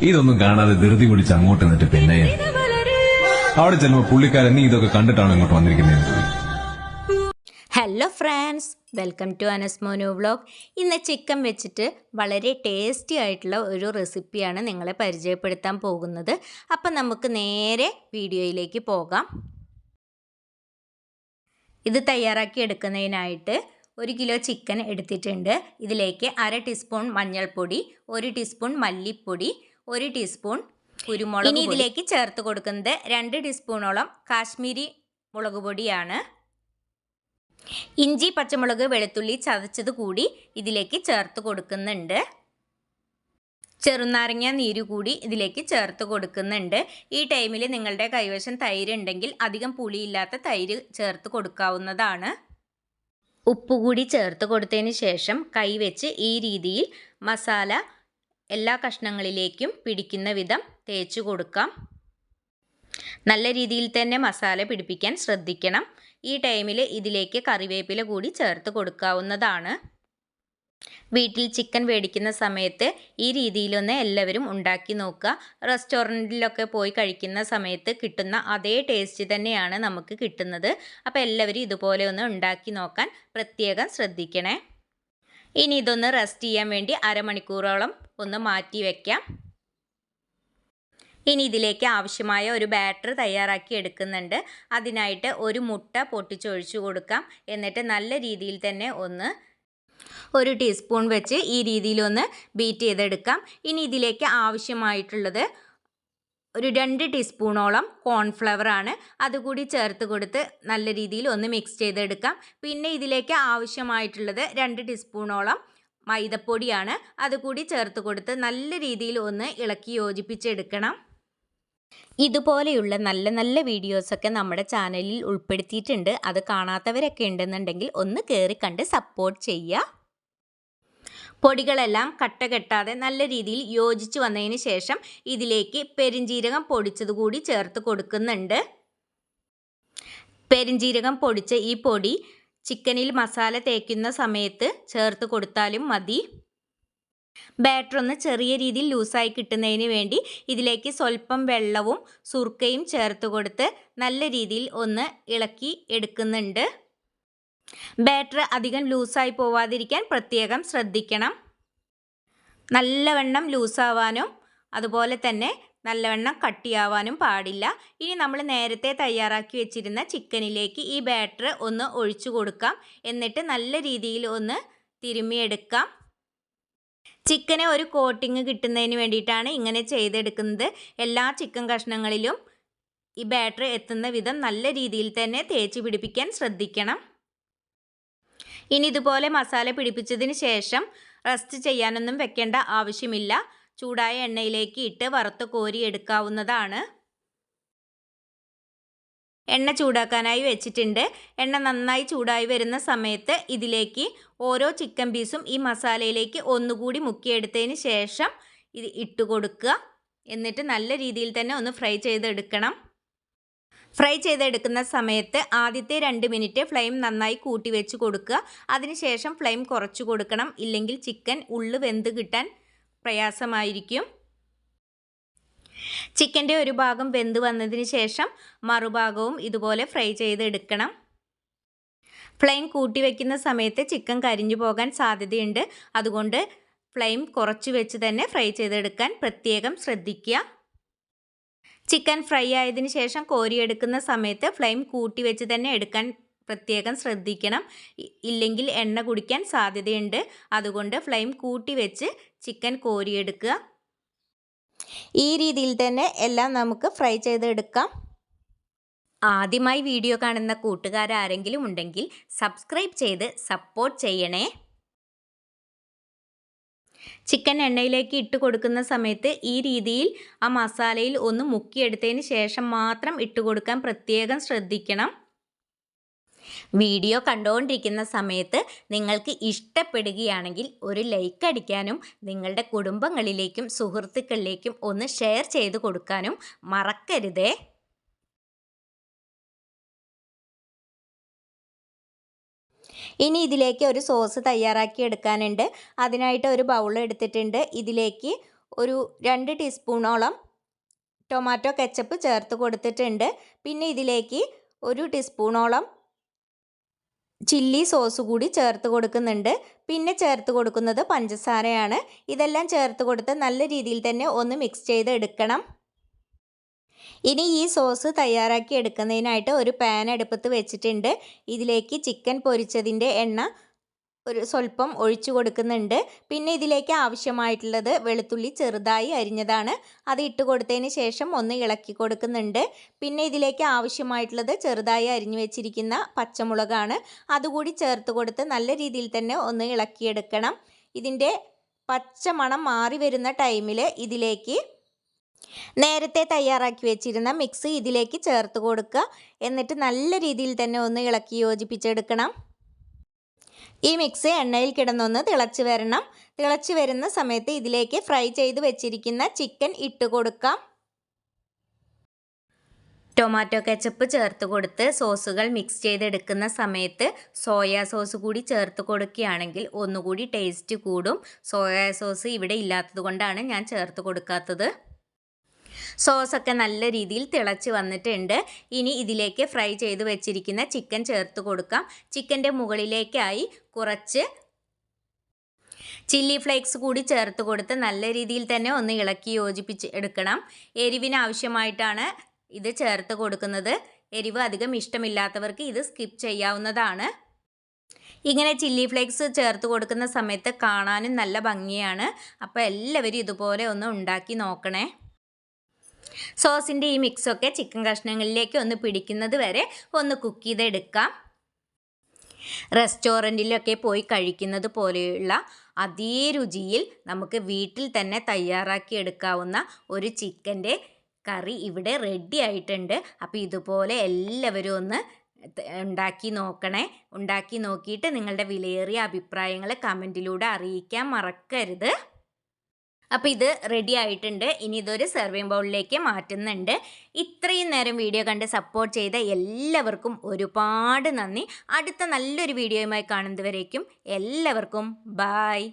ഇതൊന്നും കാണാതെ ധൃതി പിടിച്ച് അങ്ങോട്ട് നിന്നിട്ട് പിന്നെ അവിടെ ചെല്ലുമ്പോ പുള്ളിക്കാരൻ നീ ഇതൊക്കെ കണ്ടിട്ടാണ് ഇങ്ങോട്ട് വന്നിരിക്കുന്നത്. Hello friends, welcome to Anas Monu vlog. ഇന്ന് ചിക്കൻ വെച്ചിട്ട് വളരെ ടേസ്റ്റി ആയിട്ടുള്ള ഒരു റെസിപ്പിയാണ് നിങ്ങളെ പരിചയപ്പെടുത്താൻ പോകുന്നത്. അപ്പം നമുക്ക് നേരെ വീഡിയോയിലേക്ക് പോകാം. ഇത് തയ്യാറാക്കി എടുക്കുന്നതിനായിട്ട് 1 കിലോ ചിക്കൻ എടുത്തിട്ടുണ്ട്. ഇതിലേക്ക് 1/2 ടീസ്പൂൺ മഞ്ഞൾപ്പൊടി, 1 ടീസ്പൂൺ മല്ലിപ്പൊടി, 1 ടീസ്പൂൺ കുരുമുളക്. ഇനി ഇതിലേക്ക് ചേർത്ത് കൊടുക്കുന്നത് 2 ടീസ്പൂണോളം കാശ്മീരി മുളക് പൊടിയാണ്. ഇഞ്ചി, പച്ചമുളക്, വെളുത്തുള്ളി ചതച്ചത് കൂടി ഇതിലേക്ക് ചേർത്ത് കൊടുക്കുന്നുണ്ട്. ചെറുനാരങ്ങ നീര് കൂടി ഇതിലേക്ക് ചേർത്ത് കൊടുക്കുന്നുണ്ട്. ഈ ടൈമിൽ നിങ്ങളുടെ കൈവശം തൈര് ഉണ്ടെങ്കിൽ അധികം പുളിയില്ലാത്ത തൈര് ചേർത്ത് കൊടുക്കാവുന്നതാണ്. ഉപ്പ് കൂടി ചേർത്ത് കൊടുത്തതിന് ശേഷം കൈവച്ച് ഈ രീതിയിൽ മസാല എല്ലാ കഷ്ണങ്ങളിലേക്കും പിടിക്കുന്ന വിധം തേച്ച് കൊടുക്കാം. നല്ല രീതിയിൽ തന്നെ മസാല പിടിപ്പിക്കാൻ ശ്രദ്ധിക്കണം. ഈ ടൈമിൽ ഇതിലേക്ക് കറിവേപ്പില കൂടി ചേർത്ത് കൊടുക്കാവുന്നതാണ്. വീട്ടിൽ ചിക്കൻ മേടിക്കുന്ന സമയത്ത് ഈ രീതിയിലൊന്ന് എല്ലാവരും ഉണ്ടാക്കി നോക്കുക. റെസ്റ്റോറൻറ്റിലൊക്കെ പോയി കഴിക്കുന്ന സമയത്ത് കിട്ടുന്ന അതേ ടേസ്റ്റ് തന്നെയാണ് നമുക്ക് കിട്ടുന്നത്. അപ്പോൾ എല്ലാവരും ഇതുപോലെ ഒന്ന് ഉണ്ടാക്കി നോക്കാൻ പ്രത്യേകം ശ്രദ്ധിക്കണേ. ഇനി ഇതൊന്ന് റെസ്റ്റ് ചെയ്യാൻ വേണ്ടി അരമണിക്കൂറോളം ഒന്ന് മാറ്റി വയ്ക്കാം. ഇനി ഇതിലേക്ക് ആവശ്യമായ ഒരു ബാറ്റർ തയ്യാറാക്കി എടുക്കുന്നുണ്ട്. അതിനായിട്ട് ഒരു മുട്ട പൊട്ടിച്ചൊഴിച്ചു കൊടുക്കാം. എന്നിട്ട് നല്ല രീതിയിൽ തന്നെ ഒന്ന് 1 ടീസ്പൂൺ വെച്ച് ഈ രീതിയിലൊന്ന് ബീറ്റ് ചെയ്തെടുക്കാം. ഇനി ഇതിലേക്ക് ആവശ്യമായിട്ടുള്ളത് ഒരു 2 ടീസ്പൂണോളം കോൺഫ്ലവർ ആണ്. അതുകൂടി ചേർത്ത് കൊടുത്ത് നല്ല രീതിയിൽ ഒന്ന് മിക്സ് ചെയ്തെടുക്കാം. പിന്നെ ഇതിലേക്ക് ആവശ്യമായിട്ടുള്ളത് 2 ടീസ്പൂണോളം മൈദപ്പൊടിയാണ്. അതുകൂടി ചേർത്ത് കൊടുത്ത് നല്ല രീതിയിൽ ഒന്ന് ഇളക്കി യോജിപ്പിച്ചെടുക്കണം. ഇതുപോലെയുള്ള നല്ല നല്ല വീഡിയോസൊക്കെ നമ്മുടെ ചാനലിൽ ഉൾപ്പെടുത്തിയിട്ടുണ്ട്. അത് കാണാത്തവരൊക്കെ ഉണ്ടെന്നുണ്ടെങ്കിൽ ഒന്ന് കയറി കണ്ട് സപ്പോർട്ട് ചെയ്യുക. പൊടികളെല്ലാം കട്ട കെട്ടാതെ നല്ല രീതിയിൽ യോജിച്ച് വന്നതിന് ശേഷം ഇതിലേക്ക് പെരിഞ്ജീരകം പൊടിച്ചത് കൂടി ചേർത്ത് കൊടുക്കുന്നുണ്ട്. പെരിഞ്ജീരകം പൊടിച്ച ഈ പൊടി ചിക്കനിൽ മസാല തേക്കുന്ന സമയത്ത് ചേർത്ത് കൊടുത്താലും മതി. ബാറ്റർ ഒന്ന് ചെറിയ രീതിയിൽ ലൂസായി കിട്ടുന്നതിന് വേണ്ടി ഇതിലേക്ക് സ്വല്പം വെള്ളവും സുർക്കയും ചേർത്ത് കൊടുത്ത് നല്ല രീതിയിൽ ഒന്ന് ഇളക്കി എടുക്കുന്നുണ്ട്. ബാറ്റർ അധികം ലൂസായി പോവാതിരിക്കാൻ പ്രത്യേകം ശ്രദ്ധിക്കണം. നല്ലവണ്ണം ലൂസാവാനും അതുപോലെ തന്നെ നല്ലവണ്ണം കട്ടിയാവാനും പാടില്ല. ഇനി നമ്മൾ നേരത്തെ തയ്യാറാക്കി വെച്ചിരുന്ന ചിക്കനിലേക്ക് ഈ ബാറ്റർ ഒന്ന് ഒഴിച്ചു കൊടുക്കാം. എന്നിട്ട് നല്ല രീതിയിൽ ഒന്ന് തിരുമ്മിയെടുക്കാം. ചിക്കന് ഒരു കോട്ടിങ് കിട്ടുന്നതിന് വേണ്ടിയിട്ടാണ് ഇങ്ങനെ ചെയ്തെടുക്കുന്നത്. എല്ലാ ചിക്കൻ കഷ്ണങ്ങളിലും ഈ ബാറ്റർ എത്തുന്ന വിധം നല്ല രീതിയിൽ തന്നെ തേച്ച് പിടിപ്പിക്കാൻ ശ്രദ്ധിക്കണം. ഇനി ഇതുപോലെ മസാല പിടിപ്പിച്ചതിന് ശേഷം റെസ്റ്റ് ചെയ്യാനൊന്നും വെക്കേണ്ട ആവശ്യമില്ല. ചൂടായ എണ്ണയിലേക്ക് ഇട്ട് വറുത്ത് കോരി എടുക്കാവുന്നതാണ്. എണ്ണ ചൂടാക്കാനായി വെച്ചിട്ടുണ്ട്. എണ്ണ നന്നായി ചൂടായി വരുന്ന സമയത്ത് ഇതിലേക്ക് ഓരോ ചിക്കൻ പീസും ഈ മസാലയിലേക്ക് ഒന്നുകൂടി മുക്കിയെടുത്തതിന് ശേഷം ഇത് ഇട്ട് കൊടുക്കുക. എന്നിട്ട് നല്ല രീതിയിൽ തന്നെ ഒന്ന് ഫ്രൈ ചെയ്തെടുക്കണം. ഫ്രൈ ചെയ്തെടുക്കുന്ന സമയത്ത് ആദ്യത്തെ 2 മിനിറ്റ് ഫ്ലെയിം നന്നായി കൂട്ടി വെച്ച് കൊടുക്കുക. അതിനുശേഷം ഫ്ലെയിം കുറച്ച് കൊടുക്കണം. ഇല്ലെങ്കിൽ ചിക്കൻ ഉള്ളു വെന്ത് കിട്ടാൻ പ്രയാസമായിരിക്കും. ചിക്കൻ്റെ ഒരു ഭാഗം വെന്ത് വന്നതിന് ശേഷം മറുഭാഗവും ഇതുപോലെ ഫ്രൈ ചെയ്തെടുക്കണം. ഫ്ലെയിം കൂട്ടി വയ്ക്കുന്ന സമയത്ത് ചിക്കൻ കരിഞ്ഞു പോകാൻ സാധ്യതയുണ്ട്. അതുകൊണ്ട് ഫ്ലെയിം കുറച്ച് വെച്ച് തന്നെ ഫ്രൈ ചെയ്തെടുക്കാൻ പ്രത്യേകം ശ്രദ്ധിക്കുക. ചിക്കൻ ഫ്രൈ ആയതിനു ശേഷം കോരിയെടുക്കുന്ന സമയത്ത് ഫ്ലെയിം കൂട്ടി വെച്ച് തന്നെ എടുക്കാൻ പ്രത്യേകം ശ്രദ്ധിക്കണം. ഇല്ലെങ്കിൽ എണ്ണ കുടിക്കാൻ സാധ്യതയുണ്ട്. അതുകൊണ്ട് ഫ്ലെയിം കൂട്ടി വെച്ച് ചിക്കൻ കോരിയെടുക്കുക. ഈ രീതിയിൽ തന്നെ എല്ലാം നമുക്ക് ഫ്രൈ ചെയ്തെടുക്കാം. ആദ്യമായി വീഡിയോ കാണുന്ന കൂട്ടുകാരാരെങ്കിലും ഉണ്ടെങ്കിൽ സബ്സ്ക്രൈബ് ചെയ്ത് സപ്പോർട്ട് ചെയ്യണേ. ചിക്കൻ എണ്ണയിലേക്ക് ഇട്ട് കൊടുക്കുന്ന സമയത്ത് ഈ രീതിയിൽ ആ മസാലയിൽ ഒന്ന് മുക്കിയെടുത്തതിന് ശേഷം മാത്രം ഇട്ട് കൊടുക്കാൻ പ്രത്യേകം ശ്രദ്ധിക്കണം. വീഡിയോ കണ്ടുകൊണ്ടിരിക്കുന്ന സമയത്ത് നിങ്ങൾക്ക് ഇഷ്ടപ്പെടുകയാണെങ്കിൽ ഒരു ലൈക്ക് അടിക്കാനും നിങ്ങളുടെ കുടുംബങ്ങളിലേക്കും സുഹൃത്തുക്കളിലേക്കും ഒന്ന് ഷെയർ ചെയ്ത് കൊടുക്കാനും മറക്കരുതേ. ഇനി ഇതിലേക്ക് ഒരു സോസ് തയ്യാറാക്കി എടുക്കാനുണ്ട്. അതിനായിട്ട് ഒരു ബൗൾ എടുത്തിട്ടുണ്ട്. ഇതിലേക്ക് ഒരു 2 ടീസ്പൂണോളം ടൊമാറ്റോ കെച്ചപ്പ് ചേർത്ത് കൊടുത്തിട്ടുണ്ട്. പിന്നെ ഇതിലേക്ക് 1 ടീസ്പൂണോളം ചില്ലി സോസ് കൂടി ചേർത്ത് കൊടുക്കുന്നുണ്ട്. പിന്നെ ചേർത്ത് കൊടുക്കുന്നത് പഞ്ചസാരയാണ്. ഇതെല്ലാം ചേർത്ത് കൊടുത്ത് നല്ല രീതിയിൽ തന്നെ ഒന്ന് മിക്സ് ചെയ്ത് എടുക്കണം. ഇനി ഈ സോസ് തയ്യാറാക്കി എടുക്കുന്നതിനായിട്ട് ഒരു പാൻ അടുപ്പത്ത് വെച്ചിട്ടുണ്ട്. ഇതിലേക്ക് ചിക്കൻ പൊരിച്ചതിൻ്റെ എണ്ണ സ്വല്പം ഒഴിച്ചു കൊടുക്കുന്നുണ്ട്. പിന്നെ ഇതിലേക്ക് ആവശ്യമായിട്ടുള്ളത് വെളുത്തുള്ളി ചെറുതായി അരിഞ്ഞതാണ്. അത് ഇട്ട് കൊടുത്തതിന് ശേഷം ഒന്ന് ഇളക്കി കൊടുക്കുന്നുണ്ട്. പിന്നെ ഇതിലേക്ക് ആവശ്യമായിട്ടുള്ളത് ചെറുതായി അരിഞ്ഞു വെച്ചിരിക്കുന്ന പച്ചമുളകാണ്. അതുകൂടി ചേർത്ത് കൊടുത്ത് നല്ല രീതിയിൽ തന്നെ ഒന്ന് ഇളക്കിയെടുക്കണം. ഇതിൻ്റെ പച്ചമണം മാറി വരുന്ന ടൈമിൽ ഇതിലേക്ക് നേരത്തെ തയ്യാറാക്കി വെച്ചിരുന്ന മിക്സ് ഇതിലേക്ക് ചേർത്ത് കൊടുക്കുക. എന്നിട്ട് നല്ല രീതിയിൽ തന്നെ ഒന്ന് ഇളക്കി യോജിപ്പിച്ചെടുക്കണം. ഈ മിക്സ് എണ്ണയിൽ കിടന്നൊന്ന് തിളച്ച് വരണം. തിളച്ച് വരുന്ന സമയത്ത് ഇതിലേക്ക് ഫ്രൈ ചെയ്ത് വെച്ചിരിക്കുന്ന ചിക്കൻ ഇട്ട് കൊടുക്കാം. ടൊമാറ്റോ കെച്ചപ്പ് ചേർത്ത് കൊടുത്ത് സോസുകൾ മിക്സ് ചെയ്തെടുക്കുന്ന സമയത്ത് സോയാ സോസ് കൂടി ചേർത്ത് കൊടുക്കുകയാണെങ്കിൽ ഒന്നുകൂടി ടേസ്റ്റ് കൂടും. സോയാ സോസ് ഇവിടെ ഇല്ലാത്തത് കൊണ്ടാണ് ഞാൻ ചേർത്ത് കൊടുക്കാത്തത്. സോസൊക്കെ നല്ല രീതിയിൽ തിളച്ച് വന്നിട്ടുണ്ട്. ഇനി ഇതിലേക്ക് ഫ്രൈ ചെയ്ത് വെച്ചിരിക്കുന്ന ചിക്കൻ ചേർത്ത് കൊടുക്കാം. ചിക്കൻ്റെ മുകളിലേക്കായി കുറച്ച് ചില്ലി ഫ്ലേക്സ് കൂടി ചേർത്ത് കൊടുത്ത് നല്ല രീതിയിൽ തന്നെ ഒന്ന് ഇളക്കി യോജിപ്പിച്ച് എടുക്കണം. എരിവിന് ആവശ്യമായിട്ടാണ് ഇത് ചേർത്ത് കൊടുക്കുന്നത്. എരിവ് അധികം ഇഷ്ടമില്ലാത്തവർക്ക് ഇത് സ്കിപ്പ് ചെയ്യാവുന്നതാണ്. ഇങ്ങനെ ചില്ലി ഫ്ലേക്സ് ചേർത്ത് കൊടുക്കുന്ന സമയത്ത് കാണാനും നല്ല ഭംഗിയാണ്. അപ്പോൾ എല്ലാവരും ഇതുപോലെ ഒന്ന് ഉണ്ടാക്കി നോക്കണേ. സോസിൻ്റെ ഈ മിക്സൊക്കെ ചിക്കൻ കഷ്ണങ്ങളിലേക്ക് ഒന്ന് പിടിക്കുന്നത് വരെ ഒന്ന് കുക്ക് ചെയ്തെടുക്കാം. റെസ്റ്റോറൻറ്റിലൊക്കെ പോയി കഴിക്കുന്നത് പോലെയുള്ള അതേ രുചിയിൽ നമുക്ക് വീട്ടിൽ തന്നെ തയ്യാറാക്കി എടുക്കാവുന്ന ഒരു ചിക്കൻ്റെ കറി ഇവിടെ റെഡി ആയിട്ടുണ്ട്. അപ്പോൾ ഇതുപോലെ എല്ലാവരും ഒന്ന് ഉണ്ടാക്കി നോക്കണേ. ഉണ്ടാക്കി നോക്കിയിട്ട് നിങ്ങളുടെ വിലയേറിയ അഭിപ്രായങ്ങൾ കമൻറ്റിലൂടെ അറിയിക്കാൻ മറക്കരുത്. അപ്പോൾ ഇത് റെഡി ആയിട്ടുണ്ട്. ഇനി ഇതൊരു സെർവിങ് ബൗളിലേക്ക് മാറ്റുന്നുണ്ട്. ഇത്രയും നേരം വീഡിയോ കണ്ട് സപ്പോർട്ട് ചെയ്ത എല്ലാവർക്കും ഒരുപാട് നന്ദി. അടുത്ത നല്ലൊരു വീഡിയോയുമായി കാണുന്നതുവരേക്കും എല്ലാവർക്കും ബായ്.